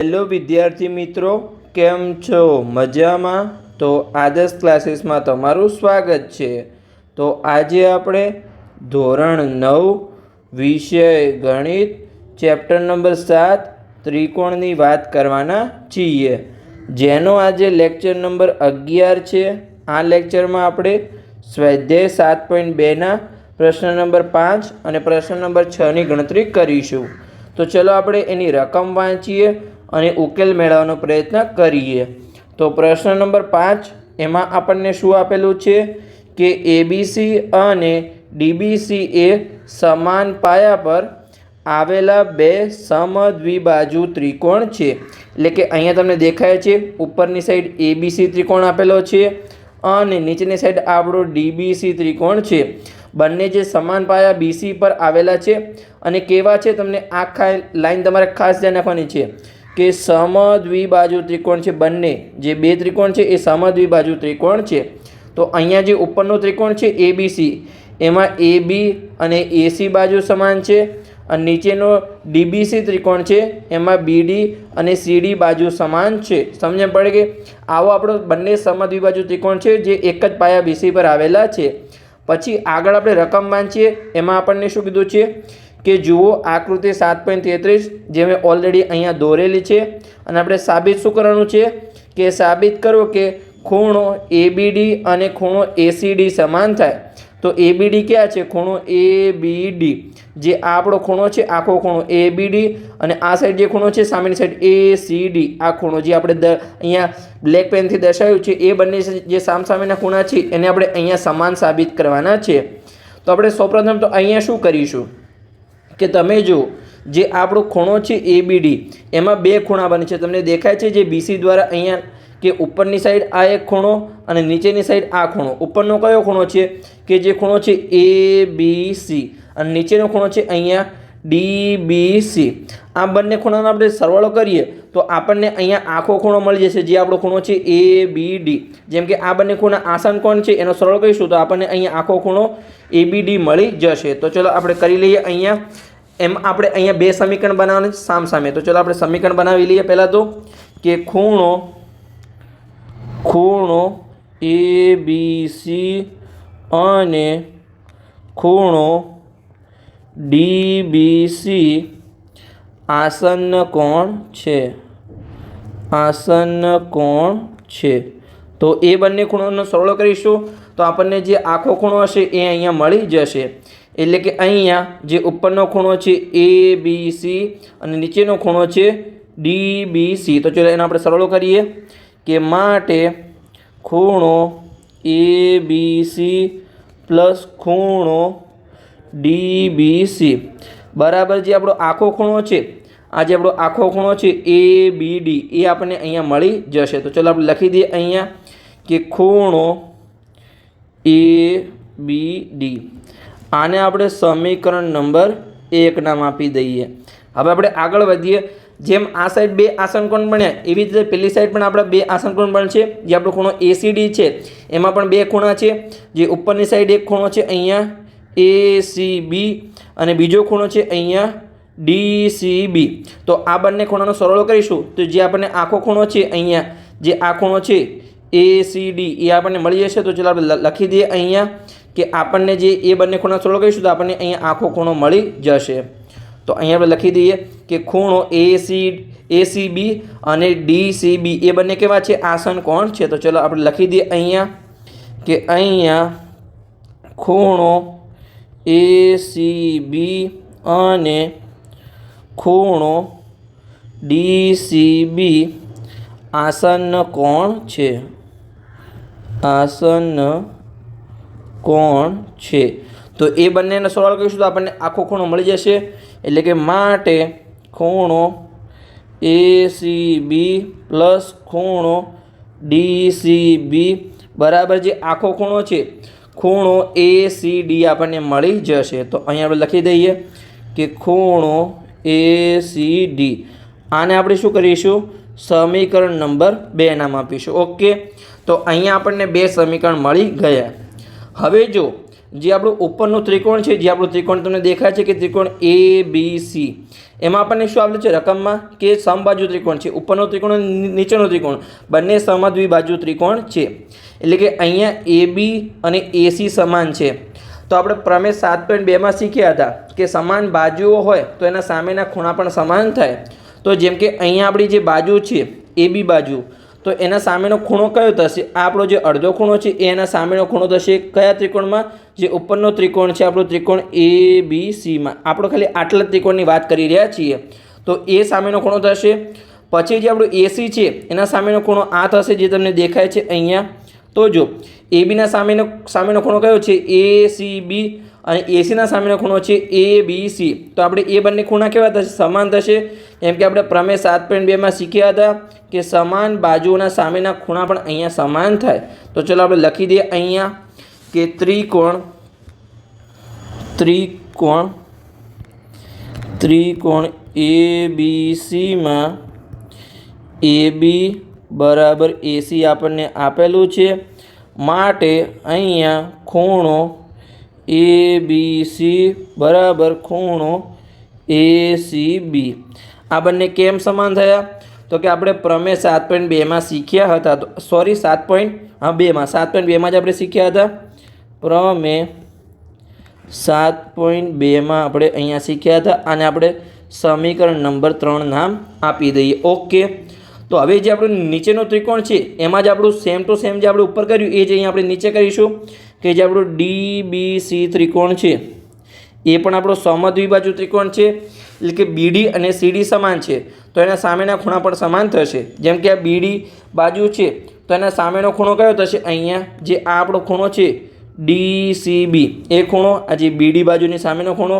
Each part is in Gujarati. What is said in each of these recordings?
હેલો વિદ્યાર્થી મિત્રો, કેમ છો? મજામાં? તો આદર્શ ક્લાસીસમાં તમારું સ્વાગત છે. તો આજે આપણે ધોરણ 9 વિષય ગણિત ચેપ્ટર નંબર 7 ત્રિકોણની વાત કરવાના છીએ, જેનો આજે લેક્ચર નંબર 11 છે. આ લેક્ચરમાં આપણે સ્વાધ્યાય 7.2ના પ્રશ્ન નંબર 5 અને પ્રશ્ન નંબર 6ની ગણતરી કરીશું. તો ચલો આપણે એની રકમ વાંચીએ અને ઉકેલ મેળવવાનો પ્રયત્ન કરીએ. તો પ્રશ્ન નંબર 5 એમાં આપણને શું આપેલું છે કે એબીસી અને ડીબીસી એ સમાન પાયા પર આવેલા બે સમદ્વિબાજુ ત્રિકોણ છે. એટલે કે અહીંયા તમને દેખાય છે ઉપરની સાઈડ એબીસી ત્રિકોણ આપેલો છે અને નીચેની સાઈડ આપણો ડીબીસી ત્રિકોણ છે. બંને જે સમાન પાયા બીસી પર આવેલા છે અને કેવા છે તમને આખા લાઈન તમારે ખાસ ધ્યાન રાખવાની છે કે સમદ્વિબાજુ ત્રિકોણ છે. બંને જે બે ત્રિકોણ છે એ સમદ્વિબાજુ ત્રિકોણ છે. તો અહીંયા જે ઉપરનો ત્રિકોણ છે એબીસી, એમાં એબી અને એસી બાજુ સમાન છે અને નીચેનો ડીબીસી ત્રિકોણ છે એમાં બીડી અને સીડી બાજુ સમાન છે. સમજણ પડે કે આવો આપણો બંને સમદ્વિબાજુ ત્રિકોણ છે જે એક જ પાયા બીસી પર આવેલા છે. પછી આગળ આપણે રકમ વાંચીએ. એમાં આપણને શું કીધું છે કે જુઓ આકૃતિ 7.33 જે મેં ઓલરેડી અહીંયા દોરેલી છે અને આપણે સાબિત શું કરવાનું છે કે સાબિત કરો કે ખૂણો એબીડી અને ખૂણો એસીડી સમાન થાય. તો એબીડી ક્યાં છે? ખૂણો એબીડી, જે આ આપણો ખૂણો છે આખો ખૂણો એબીડી અને આ સાઈડ જે ખૂણો છે સામેની સાઈડ એસીડી, આ ખૂણો જે આપણે અહીંયા બ્લેક પેનથી દર્શાવ્યું છે એ બંને જે સામસામેના ખૂણા છે એને આપણે અહીંયા સમાન સાબિત કરવાના છે. તો આપણે સૌપ્રથમ તો અહીંયા શું કરીશું કે તમે જો જે આપણો ખૂણો છે એબીડી એમાં બે ખૂણા બને છે, તમને દેખાય છે જે બીસી દ્વારા અહીંયા કે ઉપરની સાઈડ આ એક ખૂણો અને નીચેની સાઈડ આ ખૂણો. ઉપરનો કયો ખૂણો છે કે જે ખૂણો છે એબીસી અને નીચેનો ખૂણો છે અહીંયા ડીબીસી. આ બંને ખૂણાનો આપણે સરવાળો કરીએ તો આપણને અહીંયા આખો ખૂણો મળી જશે જે આપણો ખૂણો છે એબીડી. જેમ કે આ બંને ખૂણા આસન કોણ છે એનો સરવાળો કરીશું તો આપણને અહીંયા આખો ખૂણો એબીડી મળી જશે. તો ચલો આપણે કરી લઈએ. અહીંયા એમ આપણે અહીંયા બે સમીકરણ બનાવવાના છે સામ સામે. તો ચલો આપણે સમીકરણ બનાવી લઈએ. પહેલાં તો કે ખૂણો એબીસી અને ખૂણો ડીબીસી આસન્ન કોણ છે. આસન્ન કોણ છે. તો એ બંને ખૂણોનો સરવાળો કરીશું તો આપણને જે આખો ખૂણો હશે એ અહીંયા મળી જશે. એટલે કે અહીંયા જે ઉપરનો ખૂણો છે એબીસી અને નીચેનો ખૂણો છે ડીબીસી. તો ચલો એનો આપણે સરવાળો કરીએ કે માટે ખૂણો એબીસી પ્લસ ખૂણો ડીબીસી બરાબર જે આપણો આખો ખૂણો છે, આ જે આપણો આખો ખૂણો છે એબીડી એ આપણને અહીંયા મળી જશે. તો ચલો આપણે લખી દઈએ અહીંયા કે ખૂણો એબીડી. આને આપણે સમીકરણ નંબર 1 નામ આપી દઈએ. હવે આપણે આગળ વધીએ. જેમ આ સાઈડ બે આસનકોણ બન્યા એવી જ રીતે પેલી સાઈડ પણ આપણા બે આસનકોણ બનશે. જે આપણો ખૂણો એસીડી છે એમાં પણ બે ખૂણા છે. જે ઉપરની સાઈડ એક ખૂણો છે અહીંયા એસીબી અને બીજો ખૂણો છે અહીંયા ડીસીબી. તો આ બંને ખૂણાનો સરવાળો કરીશું તો જે આપણને આખો ખૂણો છે અહીંયા જે આ ખૂણો છે એસીડી એ આપણને મળી જશે. તો ચાલો આપણે લખી દઈએ અહીંયા કે આપણને જે એ બંને ખૂણાનો સરવાળો કરીશું તો આપણને અહીંયા આખો ખૂણો મળી જશે. તો અહીંયા આપણે લખી દઈએ કે ખૂણો એસીબી અને ડીસીબી એ બંને કેવા છે? આસન કોણ છે. તો ચલો આપણે લખી દઈએ અહીંયા કે અહીંયા ખૂણો એસીબી અને ખૂણો ડીસીબી આસન્ન કોણ છે. આસન્ન કોણ છે. તો એ બંનેનો સરવાળો કરીશું તો આપણને આખો ખૂણો મળી જશે. એટલે કે માટે ખૂણો એસીબી પ્લસ ખૂણો ડીસીબી બરાબર જે આખો ખૂણો છે ખૂણો એસીડી આપણને મળી જશે. તો અહીંયા આપણે લખી દઈએ કે ખૂણો એસીડી. આને આપણે શું કરીશું? સમીકરણ નંબર 2 નામ આપીશું. ઓકે, તો અહીંયા આપણને બે સમીકરણ મળી ગયા. હવે જો જે આપણું ઉપરનું ત્રિકોણ છે, જે આપણું ત્રિકોણ તમને દેખાય છે કે ત્રિકોણ ABC, એમાં આપણને શું આપેલું છે રકમમાં કે સમબાજુ ત્રિકોણ છે. ઉપરનો ત્રિકોણ અને નીચેનો ત્રિકોણ બંને સમદ્વિબાજુ ત્રિકોણ છે. એટલે કે અહીંયા AB અને AC સમાન છે. તો આપણે પ્રમેય 7.2માં શીખ્યા હતા કે સમાન બાજુઓ હોય તો એના સામેના ખૂણા પણ સમાન થાય. તો જેમ કે અહીંયા આપણી જે બાજુ છે AB બાજુ, તો એના સામેનો ખૂણો કયો થશે? આ આપણો જે અડધો ખૂણો છે એ એના સામેનો ખૂણો થશે કયા ત્રિકોણમાં? જે ઉપરનો ત્રિકોણ છે આપણો ત્રિકોણ ABCમાં. આપણે ખાલી આટલા ત્રિકોણની વાત કરી રહ્યા છીએ. તો એ સામેનો ખૂણો થશે. પછી જે આપણું AC છે એના સામેનો ખૂણો આ થશે, જે તમને દેખાય છે અહીંયા. તો જો ABના સામેનો ખૂણો કયો છે? ACB, અને ACના સામેનો ખૂણો છે ABC. તો આપણે એ બંને ખૂણા કેવા થશે? સમાન થશે. એમ કે આપણે પ્રમેય 7.2માં શીખ્યા હતા કે સમાન બાજુઓના સામેના ખૂણા પણ અહીંયા સમાન થાય. તો ચલો આપણે લખી દઈએ અહીંયા કે ત્રિકોણ ABCમાં AB બરાબર AC આપણને આપેલું છે. માટે અહીંયા ખૂણો ABC બરાબર ખૂણો ACB. આ બંને કેમ સમાન થયા? તો કે આપણે પ્રમેય 7.2માં શીખ્યા હતા. સોરી 7.2માં જ આપણે શીખ્યા હતા. પ્રમેય 7.2માં આપણે અહીંયા શીખ્યા હતા. અને આપણે સમીકરણ નંબર 3 નામ આપી દઈએ. ઓકે. તો હવે જે આપણું નીચેનો ત્રિકોણ છે એમાં જ આપણું સેમ ટુ સેમ જે આપણે ઉપર કર્યું એ જ અહીંયા આપણે નીચે કરીશું. કે જે આપણું DBC ત્રિકોણ છે એ પણ આપણો સમદ્વિબાજુ ત્રિકોણ છે. એટલે કે BD અને CD સમાન છે તો એના સામેના ખૂણા પણ સમાન થશે. જેમ કે આ BD બાજુ છે તો એના સામેનો ખૂણો કયો થશે? અહીંયા જે આ આપણો ખૂણો છે DCB, એ ખૂણો, આ જે BD બાજુની સામેનો ખૂણો.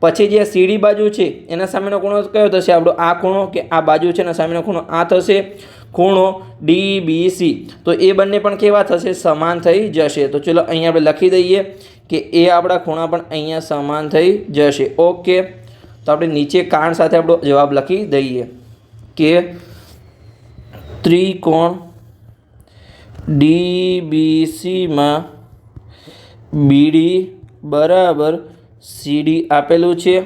પછી જે CD બાજુ છે એના સામેનો ખૂણો કયો થશે? આપણો આ ખૂણો, કે આ બાજુ છે એના સામેનો ખૂણો આ થશે, ખૂણો DBC. તો એ બંને પણ કેવા થશે? સમાન થઈ જશે. તો ચલો અહીંયા આપણે લખી દઈએ કે એ આપણા ખૂણા પણ અહીંયા સમાન થઈ જશે. ઓકે. તો આપણે નીચે કારણ સાથે આપણો જવાબ લખી દઈએ કે ત્રિકોણ DBCમાં BD બરાબર CD આપેલું છે.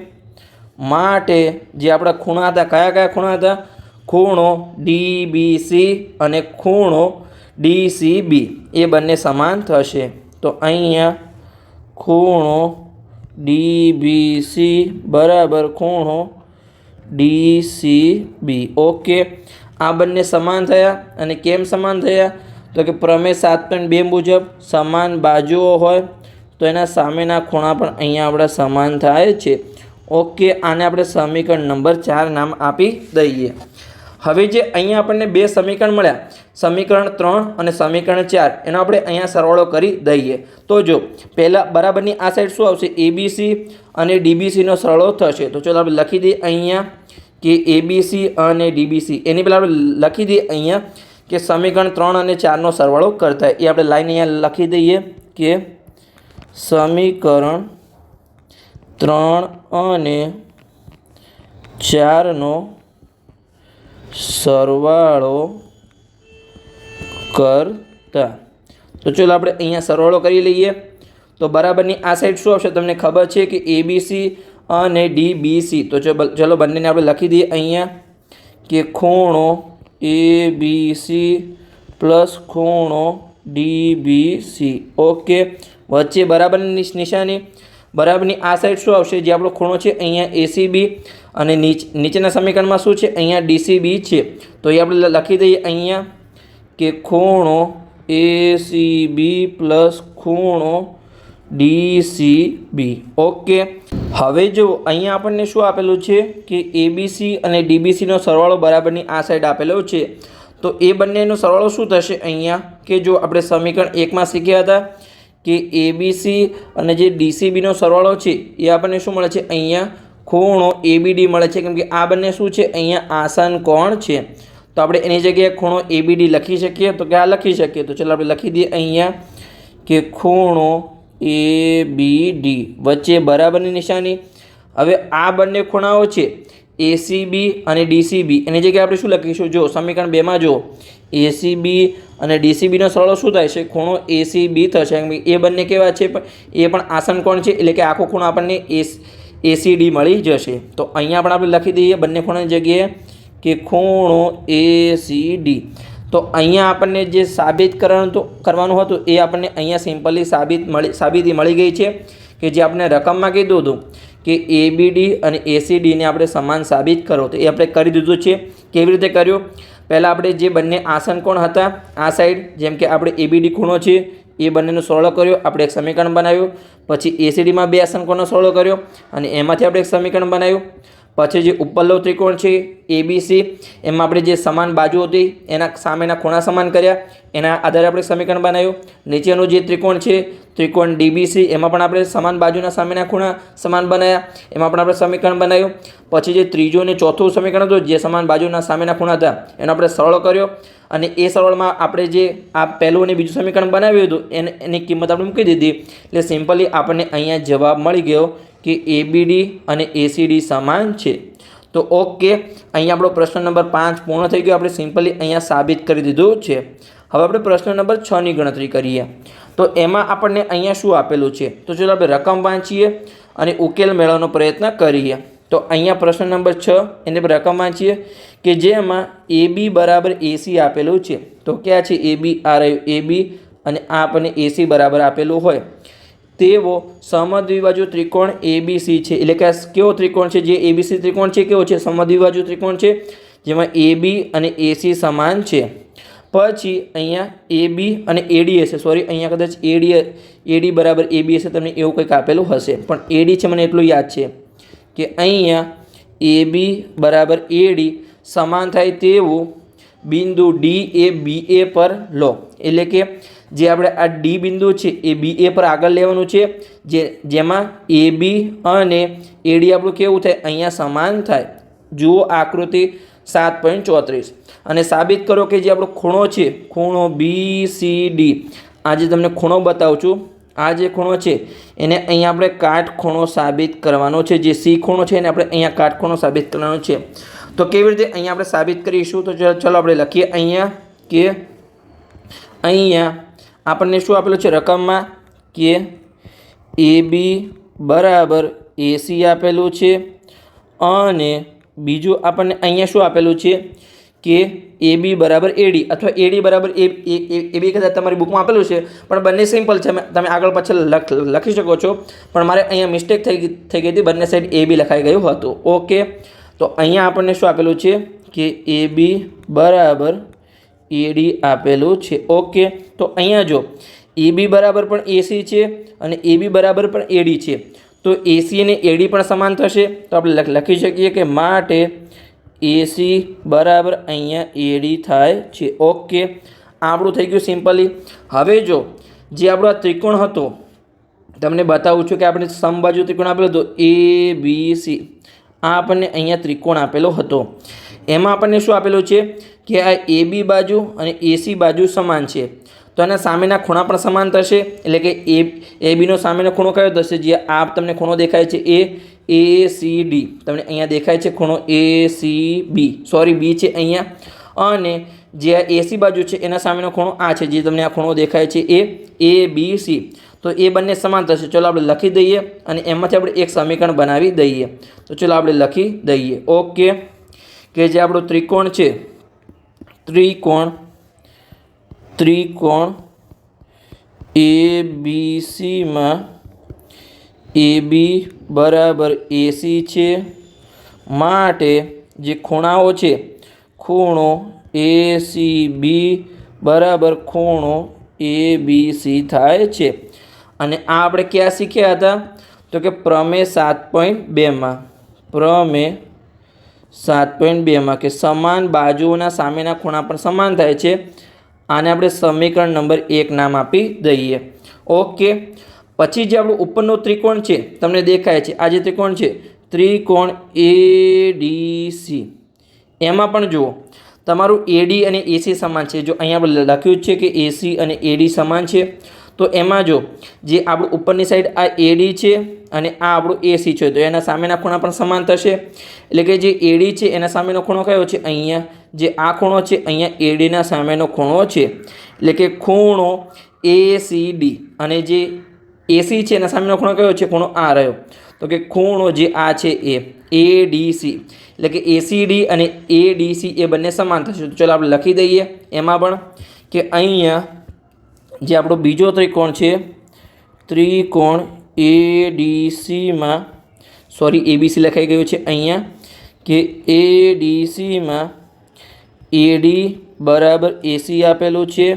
માટે જે આપણા ખૂણા હતા, કયા ખૂણા હતા? ખૂણો DBC અને ખૂણો DCB એ બંને સમાન થશે. તો અહીંયા ખૂણો DBC બરાબર ખૂણો DCB. ઓકે. આ બંને સમાન થયા. અને કેમ સમાન થયા? તો કે પ્રમેય 7.2 મુજબ સમાન બાજુઓ હોય તો એના સામેના ખૂણા પણ અહીંયા આપણા સમાન થાય છે. ઓકે. આને આપણે સમીકરણ નંબર 4 નામ આપી દઈએ. હવે જે અહીંયા આપણને બે સમીકરણ મળ્યા, સમીકરણ 3 અને સમીકરણ 4, એનો આપણે અહીંયા સરવાળો કરી દઈએ. તો જો પહેલાં બરાબરની આ સાઈડ શું આવશે? ABC અને DBCનો સરવાળો થશે. તો ચાલો આપણે લખી દઈએ અહીંયા કે ABC અને DBC. એની પહેલાં આપણે લખી દઈએ અહીંયા કે સમીકરણ 3 અને 4નો સરવાળો કરતા. એ આપણે લાઈન અહીંયા લખી દઈએ કે સમીકરણ 3 અને 4નો સરવાળો કરતા. તો ચલો આપણે અહીંયા સરવાળો કરી લઈએ. તો બરાબરની આ સાઈડ શું આવશે? તમને ખબર છે કે ABC અને DBC. તો ચલો બંનેને આપણે લખી દઈએ અહીંયા કે ખૂણો ABC પ્લસ ખૂણો DBC. ઓકે. વચ્ચે બરાબરની નિશાની. બરાબરની આ સાઈડ શું આવશે? જે આપણો ખૂણો છે અહીંયા ACB અને નીચેના સમીકરણમાં શું છે? અહીંયા DCB છે. તો એ આપણે લખી દઈએ અહીંયા કે ખૂણો ACB પ્લસ ખૂણો DCB. ઓકે. હવે જો અહીંયા આપણને શું આપેલું છે કે ABC અને DBCનો સરવાળો બરાબરની આ સાઈડ આપેલો છે. તો એ બંનેનો સરવાળો શું થશે? અહીંયા કે જો આપણે સમીકરણ 1માં શીખ્યા હતા કે ABC અને જે DCBનો સરવાળો છે એ આપણને શું મળે છે? અહીંયા ખૂણો ABD મળે છે. કેમ કે આ બંને શું છે? અહીંયા આસન કોણ છે. તો આપણે એની જગ્યાએ ખૂણો ABD લખી શકીએ. તો કે આ લખી શકીએ. તો ચાલો આપણે લખી દઈએ અહીંયા કે ખૂણો ABD વચ્ચે બરાબરની નિશાની. હવે આ બંને ખૂણાઓ છે એસીબી અને ડીસીબી એની જગ્યાએ આપણે શું લખીશું? જો સમીકરણ 2 માં જો એસીબી અને ડીસીબીનો સરવાળો શું થાય છે? ખૂણો એસીબી થશે. એ બંને કેવા છે? એ પણ આસન કોણ છે, એટલે કે આખો ખૂણો આપણને એસીડી મળી જશે. તો અહીંયા પણ આપણે લખી દઈએ બંને ખૂણાની જગ્યાએ કે ખૂણો એસીડી. તો અહીંયા આપણને જે સાબિત કરવાનું હતું એ આપણને અહીંયા સિમ્પલી સાબિતી મળી ગઈ છે, કે જે આપણે રકમમાં કીધું હતું કે એબીડી અને એસીડીને આપણે સમાન સાબિત કરો. તો એ આપણે કરી દીધું છે. કેવી રીતે કર્યું? પહેલાં આપણે જે બંને આસન કોણ હતા આ સાઈડ, જેમ કે આપણે એબીડી ખૂણો છે એ બંનેનો સરવાળો કર્યો, આપણે એક સમીકરણ બનાવ્યું. પછી એસીડીમાં 2 આસન કોણનો સરવાળો કર્યો અને એમાંથી આપણે એક સમીકરણ બનાવ્યું. પછી જે ઉપરનો ત્રિકોણ છે એબીસી, એમાં આપણે જે સમાન બાજુ હતી એના સામેના ખૂણા સમાન કર્યા, એના આધારે આપણે સમીકરણ બનાવ્યું. નીચેનું જે ત્રિકોણ છે ત્રિકોણ ડીબીસી, એમાં પણ આપણે સમાન બાજુના સામેના ખૂણા સમાન બનાવ્યા, એમાં પણ આપણે સમીકરણ બનાવ્યું. પછી જે ત્રીજું અને ચોથું સમીકરણ હતું જે સમાન બાજુના સામેના ખૂણા હતા એનો આપણે સરળ કર્યો, અને એ સરળમાં આપણે જે આ પહેલું અને બીજું સમીકરણ બનાવ્યું હતું એની કિંમત આપણે મૂકી દીધી. એટલે સિમ્પલી આપણને અહીંયા જવાબ મળી ગયો કે એબીડી અને એસીડી સમાન છે. તો ઓકે, અહીંયા આપણો પ્રશ્ન નંબર 5 પૂર્ણ થઈ ગયો. આપણે સિમ્પલી અહીંયા સાબિત કરી દીધું છે. હવે આપણે પ્રશ્ન નંબર 6ની ગણતરી કરીએ. તો એમાં આપણને અહીંયા શું આપેલું છે? તો ચલો આપણે રકમ વાંચીએ અને ઉકેલ મેળવવાનો પ્રયત્ન કરીએ. તો અહીંયા પ્રશ્ન નંબર 6 એને રકમ વાંચીએ કે જેમાં એબી બરાબર એસી આપેલું છે. તો ક્યાં છે એબી? આ રહ્યું એબી, અને આ આપણને એસી બરાબર આપેલું હોય તેવો સમદ્વિબાજુ ત્રિકોણ એબીસી છે. એટલે કે આ કેવો ત્રિકોણ છે? જે એબીસી ત્રિકોણ છે કેવો છે? સમદ્વિબાજુ ત્રિકોણ છે, જેમાં એબી અને એસી સમાન છે. પછી અહીંયા એબી અને એડી હશે, સોરી અહીંયા કદાચ એડી બરાબર એબી હશે, તમને એવું કંઈક આપેલું હશે, પણ એડી છે મને એટલું યાદ છે કે અહીંયા એબી બરાબર એડી સમાન થાય તેવું બિંદુ ડી એ બી એ પર લો. એટલે કે જે આપણે આ ડી બિંદુ છે એ બી એ પર આગળ લેવાનું છે, જેમાં એ બી અને એડી આપણું કેવું થાય? અહીંયા સમાન થાય. જુઓ આકૃતિ 7.34 અને સાબિત કરો કે જે આપણો ખૂણો છે ખૂણો બી સી ડી, આ જે તમને ખૂણો બતાવું છું આ જે ખૂણો છે એને અહીંયા આપણે કાટખૂણો સાબિત કરવાનો છે. જે સી ખૂણો છે એને આપણે અહીંયા કાટખૂણો સાબિત કરવાનો છે. તો કેવી રીતે અહીંયા આપણે સાબિત કરીશું? તો ચલો આપણે લખીએ અહીંયા કે અહીંયા આપણને શું આપેલું છે રકમમાં કે એબી બરાબર એસી આપેલું છે, અને બીજું આપણને અહીંયા શું આપેલું છે કે એબી બરાબર એડી અથવા એડી બરાબર એબી કદાચ તમારી બુકમાં આપેલું છે, પણ બંને સિમ્પલ છે, તમે આગળ પાછળ લખી શકો છો. પણ મારે અહીંયા મિસ્ટેક થઈ ગઈ હતી, બંને સાઈડ એબી લખાઈ ગયું હતું. ઓકે, તો અહીંયા આપણને શું આપેલું છે કે એબી બરાબર એડી આપેલું છે. ઓકે, તો અહીંયા જો એબી બરાબર પણ એસી છે અને એબી બરાબર પણ એડી છે, તો એસી અને એડી પણ સમાન થશે. તો આપણે લખી શકીએ કે માટે એસી બરાબર અહીંયા એડી થાય છે. ઓકે, આપણું થઈ ગયું સિમ્પલી. હવે જો જે આપણો આ ત્રિકોણ હતો તમને બતાવું છું કે આપણે સમબાજુ ત્રિકોણ આપેલો હતો એ બી સી, આ આપણને અહીંયા ત્રિકોણ આપેલો હતો. એમાં આપણને શું આપેલું છે કે આ એ બી બાજુ અને એસી બાજુ સમાન છે, તો એના સામેના ખૂણા પણ સમાન થશે. એટલે કે એ બીનો સામેનો ખૂણો કયો થશે? જે આ તમને ખૂણો દેખાય છે એ સી ડી, તમને અહીંયા દેખાય છે ખૂણો એ સી બી, સોરી બી છે અહીંયા, અને જે આ એસી બાજુ છે એના સામેનો ખૂણો આ છે, જે તમને આ ખૂણો દેખાય છે એ બી સી. તો એ બંને સમાન થશે. ચલો આપણે લખી દઈએ અને એમાંથી આપણે એક સમીકરણ બનાવી દઈએ. તો ચલો આપણે લખી દઈએ. ઓકે, કે જે આપણો ત્રિકોણ છે ત્રિકોણ એ બી સીમાં એ બી બરાબર એસી છે, માટે જે ખૂણાઓ છે ખૂણો એ સી બી બરાબર ખૂણો એ બી સી થાય છે. અને આ આપણે ક્યાં શીખ્યા હતા? તો કે પ્રમેય 7.2માં, પ્રમેય 7.2માં કે સમાન બાજુઓના સામેના ખૂણા પણ સમાન થાય છે. આને આપણે સમીકરણ નંબર 1 નામ આપી દઈએ. ઓકે, પછી જે આપણું ઉપરનો ત્રિકોણ છે તમને દેખાય છે, આ જે ત્રિકોણ છે ત્રિકોણ એડીસી, એમાં પણ જુઓ તમારું એડી અને એસી સમાન છે. જો અહીંયા આપણે લખ્યું છે કે એસી અને એડી સમાન છે, તો તો એમાં જો જે આપણું ઉપરની સાઈડ આ એડી છે અને આ આપણું એસી છે, તો એના સામેના ખૂણા પણ સમાન થશે. એટલે કે જે એડી છે એના સામેનો ખૂણો કયો છે? અહીંયા. જે આ ખૂણો છે અહીંયા એડીના સામેનો ખૂણો છે, એટલે કે ખૂણો એસીડી. અને જે એસી છે એના સામેનો ખૂણો કયો છે? ખૂણો આ રહ્યો. તો કે ખૂણો જે આ છે એ એડીસી, એટલે કે એસીડી અને એડીસી એ બંને સમાન થશે. તો ચાલો આપણે લખી દઈએ એમાં પણ કે અહીંયા જે આપણો બીજો ત્રિકોણ છે, ત્રિકોણ એડીસીમાં, સોરી એબીસી લખાઈ ગયું છે અહીંયા, કે એડીસીમાં એડી બરાબર એસી આપેલું છે,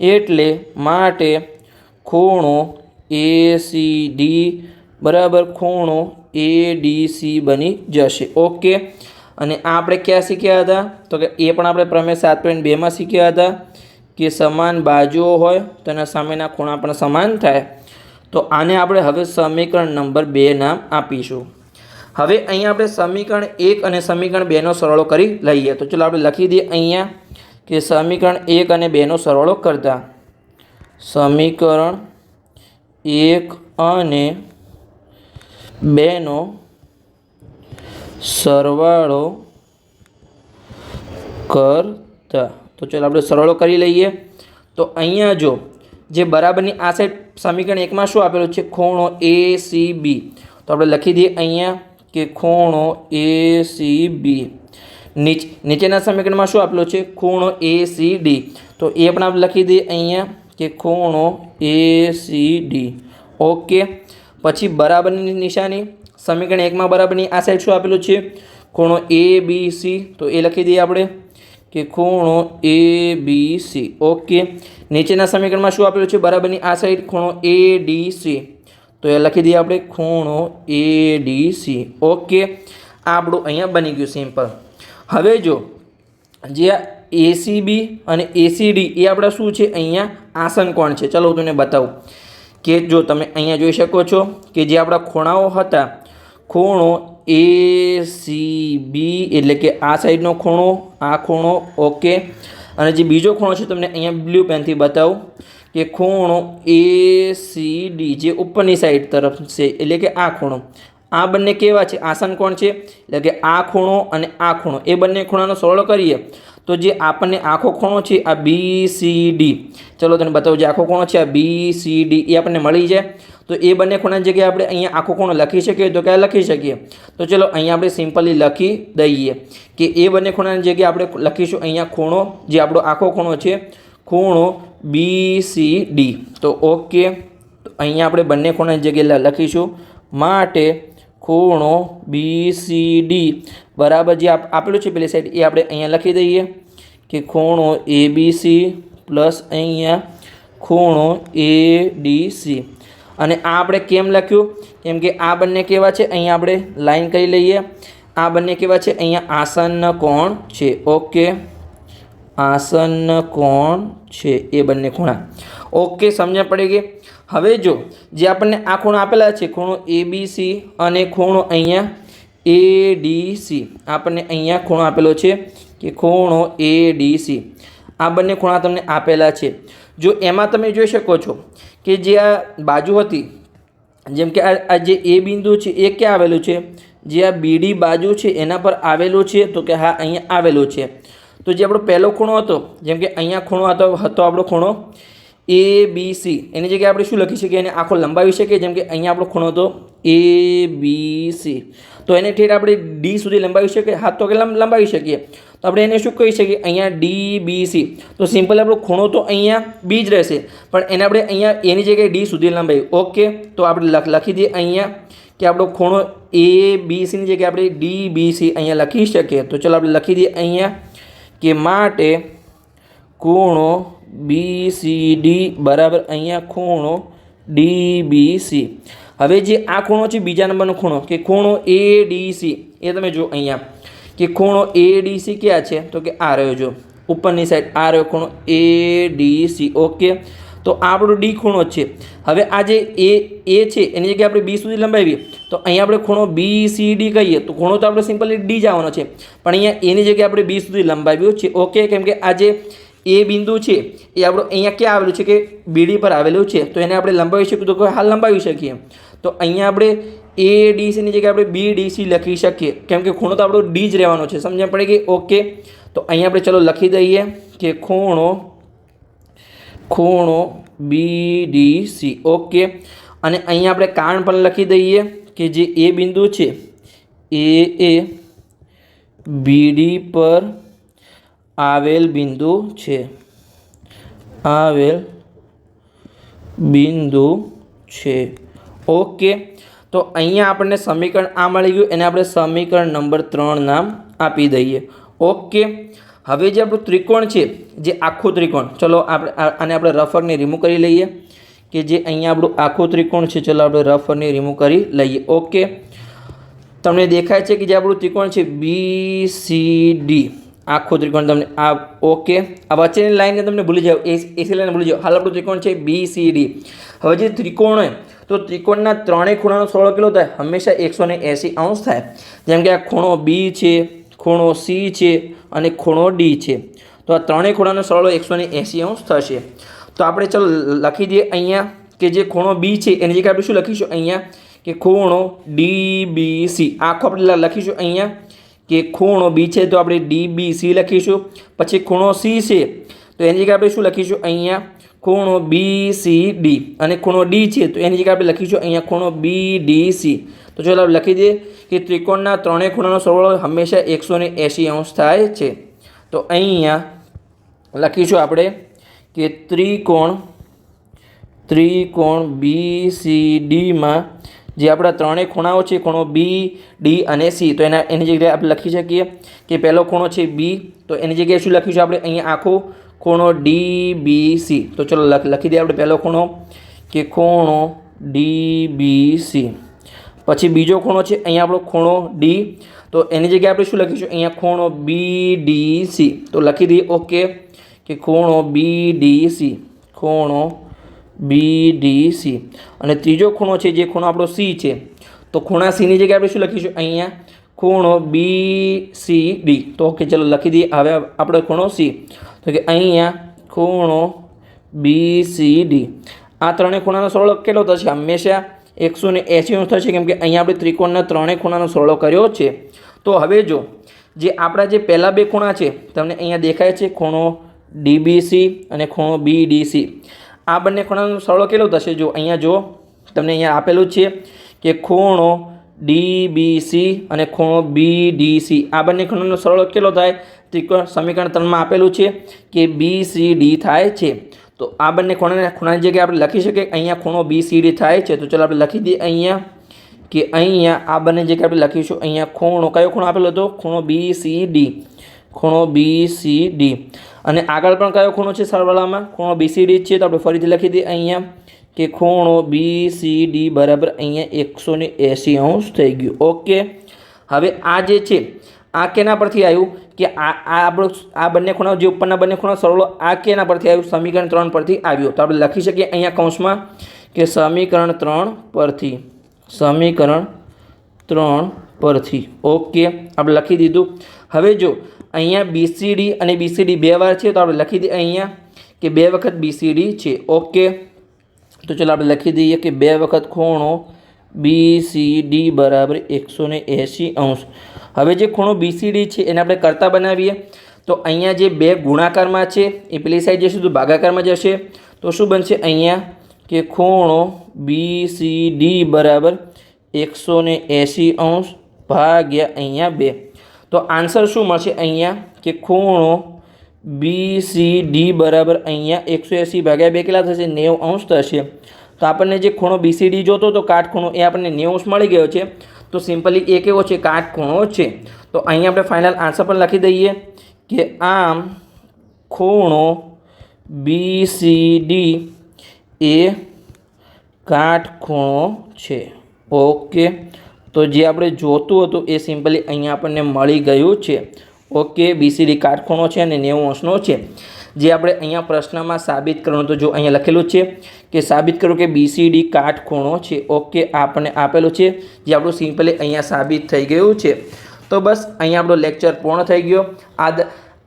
એટલે માટે ખૂણો એસીડી બરાબર ખૂણો એડીસી બની જશે. ઓકે. અને આ આપણે ક્યાં શીખ્યા હતા? તો કે એ પણ આપણે પ્રમેય 7.2માં શીખ્યા હતા કે સમાન બાજુઓ હોય તો એના સામેના ખૂણા પણ સમાન થાય. તો આને આપણે હવે સમીકરણ નંબર 2 નામ આપીશું. હવે અહીંયા આપણે સમીકરણ 1 અને સમીકરણ 2નો સરવાળો કરી લઈએ. તો ચલો આપણે લખી દઈએ અહીંયા કે સમીકરણ 1 અને 2નો સરવાળો કરતા સમીકરણ 1 અને 2નો સરવાળો કરતા. તો ચાલો આપણે સરવાળો કરી લઈએ. તો અહીંયા જો જે બરાબરની આ સાઈડ સમીકરણ 1માં શું આપેલું છે? ખૂણો એસીબી. તો આપણે લખી દઈએ અહીંયા કે ખૂણો એસીબી. નીચેના સમીકરણમાં શું આપેલું છે? ખૂણો એસીડી. તો એ પણ આપણે લખી દઈએ અહીંયા કે ખૂણો એસીડી. ઓકે. પછી બરાબરની નિશાની સમીકરણ 1માં બરાબરની આ સાઈડ શું આપેલું છે? ખૂણો એબીસી. તો એ લખી દઈએ આપણે કે ખૂણો એબીસી. ઓકે. નીચેના સમીકરણમાં શું આપેલું છે? બરાબરની આ સાઈડ ખૂણો એડીસી. તો એ લખી દઈએ આપણે ખૂણો એડીસી. ઓકે. આ આપણું અહીંયા બની ગયું સિમ્પલ. હવે જો જે આ એસીબી અને એસીડી એ આપણા શું છે? અહીંયા આસન કોણ છે. ચલો હું તમને બતાવું કે જો તમે અહીંયા જોઈ શકો છો કે જે આપણા ખૂણાઓ હતા, ખૂણો એસીબી એટલે કે આ સાઈડનો ખૂણો, આ ખૂણો. ઓકે. અને જે બીજો ખૂણો છે તમને અહીંયા બ્લુ પેનથી બતાવું કે ખૂણો એસીડી જે ઉપરની સાઈડ તરફ છે, એટલે કે આ ખૂણો. આ બંને કેવા છે? આસન કોણ છે? એટલે કે આ ખૂણો અને આ ખૂણો, એ બંને ખૂણાનો સરવાળો કરીએ તો જે આપણને આખો ખૂણો છે આ બીસીડી, ચલો તને બતાવું, જે આખો ખૂણો છે આ બીસીડી એ આપણને મળી જાય. તો એ બંને ખૂણાની જગ્યાએ આપણે અહીંયા આખો ખૂણો લખી શકીએ. તો ક્યાં લખી શકીએ? તો ચલો અહીંયા આપણે સિમ્પલી લખી દઈએ કે એ બંને ખૂણાની જગ્યાએ આપણે લખીશું અહીંયા ખૂણો જે આપણો આખો ખૂણો છે, ખૂણો બીસીડી. તો ઓકે. તો અહીંયા આપણે બંને ખૂણાની જગ્યાએ લખીશું માટે ખૂણો બીસીડી બરાબર જે આપેલું છે પેલી સાઈડ એ આપણે અહીંયા લખી દઈએ કે ખૂણો એબીસી પ્લસ અહીંયા ખૂણો એડીસી. અને આ આપણે કેમ લખ્યું? કેમ કે આ બંને કેવા છે? અહીંયા આપણે લાઈન કરી લઈએ. આ બંને કેવા છે? અહીંયા આસન્ન કોણ છે. ઓકે. આસન્ન કોણ છે એ બંને ખૂણા. ઓકે. સમજણ પડી ગઈ. હવે જો જે આપણને આ ખૂણો આપેલા છે, ખૂણો એબીસી અને ખૂણો અહીંયા એડીસી, આપણને અહીંયા ખૂણો આપેલો છે કે ખૂણો એડીસી. આ બંને ખૂણા તમને આપેલા છે. જો એમાં તમે જોઈ શકો છો કે જે આ બાજુ હતી, જેમ કે આ જે એ બિંદુ છે એ ક્યાં આવેલું છે? જે આ બીડી બાજુ છે એના પર આવેલું છે. તો કે હા અહીંયા આવેલું છે. તો જે આપણો પહેલો ખૂણો હતો, જેમ કે અહીંયા ખૂણો હતો આપણો ખૂણો એબીસી, એની જગ્યાએ આપણે શું લખી શકીએ? એને આખો લંબાવી શકીએ. જેમ કે અહીંયા આપણો ખૂણો હતો એબીસી, તો એને ઠેઠ આપણે ડી સુધી લંબાવી શકીએ. હા, તો કે લંબાવી શકીએ. તો આપણે એને શું કહી શકીએ? અહીંયા ડીબીસી. તો સિમ્પલ આપણો ખૂણો તો અહીંયા બી જ રહેશે, પણ એને આપણે અહીંયા એની જગ્યાએ ડી સુધી લંબાવી. ઓકે. તો આપણે લખી દઈએ અહીંયા કે આપણો ખૂણો એબીસીની જગ્યાએ આપણે ડીબીસી અહીંયા લખી શકીએ. તો ચલો આપણે લખી દઈએ અહીંયા કે માટે ખૂણો બીસીડી બરાબર અહીંયા ખૂણો ડીબીસી. હવે જે આ ખૂણો છે બીજા નંબરનો ખૂણો કે ખૂણો એડીસી, એ તમે જો અહીંયા કે ખૂણો એડીસી ક્યાં છે? તો કે આ રહ્યો, જો ઉપરની સાઈડ આ રહ્યો ખૂણો એડીસી. ઓકે. તો આ આપણો ડી ખૂણો છે. હવે આ જે એ છે એની જગ્યાએ આપણે બી સુધી લંબાવીએ તો અહીંયા આપણે ખૂણો બીસીડી કહીએ તો ખૂણો તો આપણે સિમ્પલી ડી જવાનો છે, પણ અહીંયા એની જગ્યાએ આપણે બી સુધી લંબાવ્યું છે. ઓકે. કેમ કે આ જે એ બિંદુ છે એ આપણું અહીંયા ક્યાં આવેલું છે કે બીડી પર આવેલું છે, તો એને આપણે લંબાવી શકીએ તો હાલ લંબાવી શકીએ. તો અહીંયા આપણે ADCની જગ્યાએ આપણે BDC લખી શકીએ, કેમ કે ખૂણો તો આપણો D જ રહેવાનો છે. સમજણ પડી ગઈ? ઓકે. તો અહીંયા આપણે ચલો લખી દઈએ કે ખૂણો BDC. ઓકે. અને અહીંયા આપણે કારણ પણ લખી દઈએ કે જે એ બિંદુ છે એ BD પર આવેલ બિંદુ છે, ઓકે. તો અહીંયા આપણને સમીકરણ આ મળી ગયું, એને આપણે સમીકરણ નંબર 3 નામ આપી દઈએ. ઓકે. હવે જે આપણું ત્રિકોણ છે, જે આખું ત્રિકોણ, ચલો આને આપણે રફ વર્કને રિમૂવ કરી લઈએ કે જે અહીંયા આપણું આખું ત્રિકોણ છે. ચલો આપણે રફ વર્કને રિમૂવ કરી લઈએ. ઓકે. તમને દેખાય છે કે જે આપણું ત્રિકોણ છે BCD, આખું ત્રિકોણ તમને આ, ઓકે. આ વચ્ચેની લાઈનને તમને ભૂલી જાઓ, એસી લાઈન ભૂલી જાઓ. હાલ આપણું ત્રિકોણ છે BCD. હવે જે ત્રિકોણ હોય તો ત્રિકોણના ત્રણેય ખૂણાનો સરવાળો કેટલો થાય? હંમેશા 180 અંશ થાય. જેમ કે આ ખૂણો B છે, ખૂણો C છે અને ખૂણો D છે. તો આ ત્રણેય ખૂણાનો સરવાળો 180 અંશ થશે. તો આપણે ચલો લખી દઈએ અહીંયા કે જે ખૂણો B છે એની જગ્યાએ આપણે શું લખીશું? અહીંયા કે ખૂણો DBC. આખો આપણે લખીશું અહીંયા કે ખૂણો B છે તો આપણે DBC લખીશું. પછી ખૂણો C છે તો એની જગ્યાએ આપણે શું લખીશું? અહીંયા ખૂણો BCD. અને ખૂણો D છે તો એની જગ્યાએ આપણે લખીશું અહીંયા ખૂણો BDC. તો ચાલો આપણે લખી દઈએ કે ત્રિકોણના ત્રણેય ખૂણાનો સરવાળો હંમેશા 180 અંશ થાય છે. તો અહીંયા લખીશું આપણે કે ત્રિકોણ BCDમાં જે આપણા ત્રણેય ખૂણાઓ છે, ખૂણો B, D અને C, તો એની જગ્યાએ આપણે લખી શકીએ કે પહેલો ખૂણો છે B, તો એની જગ્યાએ શું લખીશું આપણે? અહીંયા આખો ખૂણો DBC. તો ચલો લખી દઈએ આપણે પહેલો ખૂણો કે ખૂણો DBC. પછી બીજો ખૂણો છે અહીંયા આપણો ખૂણો D, તો એની જગ્યાએ આપણે શું લખીશું? અહીંયા ખૂણો BDC. તો લખી દઈએ ઓકે કે ખૂણો BDC. અને ત્રીજો ખૂણો છે જે ખૂણો આપણો C છે, તો ખૂણા C ની જગ્યાએ આપણે શું લખીશું? અહીંયા ખૂણો BCD. તો ઓકે, ચલો લખી દઈએ હવે આપણે ખૂણો C. તો કે અહીંયા ખૂણો BCD. આ ત્રણેય ખૂણાનો સરવાળો કેટલો થશે? હંમેશા 180 અંશ થશે, કેમ કે અહીંયા આપણે ત્રિકોણના ત્રણેય ખૂણાનો સરવાળો કર્યો છે. તો હવે જો જે આપણા જે પહેલા બે ખૂણા છે તમને અહીંયા દેખાય છે, ખૂણો DBC અને ખૂણો BDC. આ બંને ખૂણાનો સરવાળો કેટલો થશે? જો અહીંયા જો તમને અહીંયા આપેલું છે કે ખૂણો DBC અને ખૂણો BDC. આ બંને ખૂણાનો સરવાળો કેટલો થાય? ત્રિકોણ સમીકરણ 3માં આપેલું છે કે BCD થાય છે. તો આ બંને ખૂણાની જગ્યાએ આપણે લખી શકીએ અહીંયા ખૂણો BCD થાય છે. તો ચાલો આપણે લખી દઈએ અહીંયા કે અહીંયા આ બંને જગ્યાએ આપણે લખીશું અહીંયા ખૂણો, કયો ખૂણો આપેલો હતો? ખૂણો BCD. અને આગળ પણ કયો ખૂણો છે સરવાળામાં? ખૂણો BCD છે. તો આપણે ફરીથી લખી દઈએ અહીંયા કે ખૂણો BCD બરાબર અહીંયા 180 અંશ થઈ ગયું. ઓકે. હવે આ જે છે આ કેના પરથી આવ્યું કે આ બંને ખૂણા જે ઉપરના બંને ખૂણા સરવાળો આ કેના પરથી આવ્યું? સમીકરણ 3 પરથી આવ્યો. તો આપણે લખી શકીએ અહીંયા કૌંસમાં કે સમીકરણ 3 પરથી. ઓકે, આપણે લખી દીધું. હવે જો અહીંયા BCD અને BCD બે વાર છે તો આપણે લખી દઈએ અહીંયા કે 2 વખત BCD છે. ઓકે. તો ચાલો આપણે લખી દઈએ કે 2 વખત ખૂણો BCD બરાબર 180 અંશ. હવે જે ખૂણો BCD છે એને આપણે કરતા બનાવીએ. તો અહીંયા જે બે ગુણાકારમાં છે એ પેલી સાઈડ જશે તો ભાગાકારમાં જશે. તો શું બનશે? અહીંયા કે ખૂણો BCD બરાબર 180 અંશ ભાગ્યા અહીંયા 2. તો આન્સર શું મળશે? અહીંયા કે ખૂણો BCD બરાબર અહીંયા 180 ભાગ્યા 2 કેટલા થશે? 90 અંશ થશે. તો આપણને જે ખૂણો BCD જોતો તો કાટખૂણો એ આપણને 90 અંશ મળી ગયો છે. તો સિમ્પલી એ કેવો છે? કાટખૂણો છે. તો અહીંયા આપણે ફાઇનલ આન્સર પણ લખી દઈએ કે આમ ખૂણો BCD એ કાટખૂણો છે. ઓકે. તો જે આપણે જોતું હતું એ સિમ્પલી અહીંયા આપણને મળી ગયું છે. ઓકે, BCD કાટખૂણો છે અને 90 અંશનો છે. જે આપણે અહીંયા પ્રશ્નમાં સાબિત કરવાનું તો જો અહીંયા લખેલું છે કે સાબિત કરો કે BCD કાટખૂણો છે. ઓકે, આપણને આપેલું છે જે આપણું સિમ્પલી અહીંયા સાબિત થઈ ગયું છે. તો બસ અહીંયા આપણો લેક્ચર પૂર્ણ થઈ ગયો.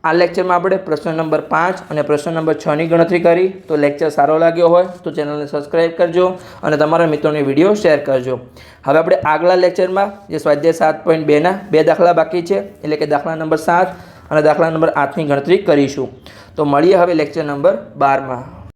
આ લેક્ચરમાં આપણે પ્રશ્ન નંબર 5 અને પ્રશ્ન નંબર 6ની ગણતરી કરી. તો લેક્ચર સારો લાગ્યો હોય તો ચેનલને સબસ્ક્રાઈબ કરજો અને તમારા મિત્રોને વિડીયો શેર કરજો. હવે આપણે આગલા લેક્ચરમાં જે સ્વાધ્યાય 7.2ના 2 દાખલા બાકી છે, એટલે કે દાખલા નંબર 7 અને દાખલા નંબર 8ની ગણતરી કરીશું. તો મળીએ હવે લેક્ચર નંબર 12માં.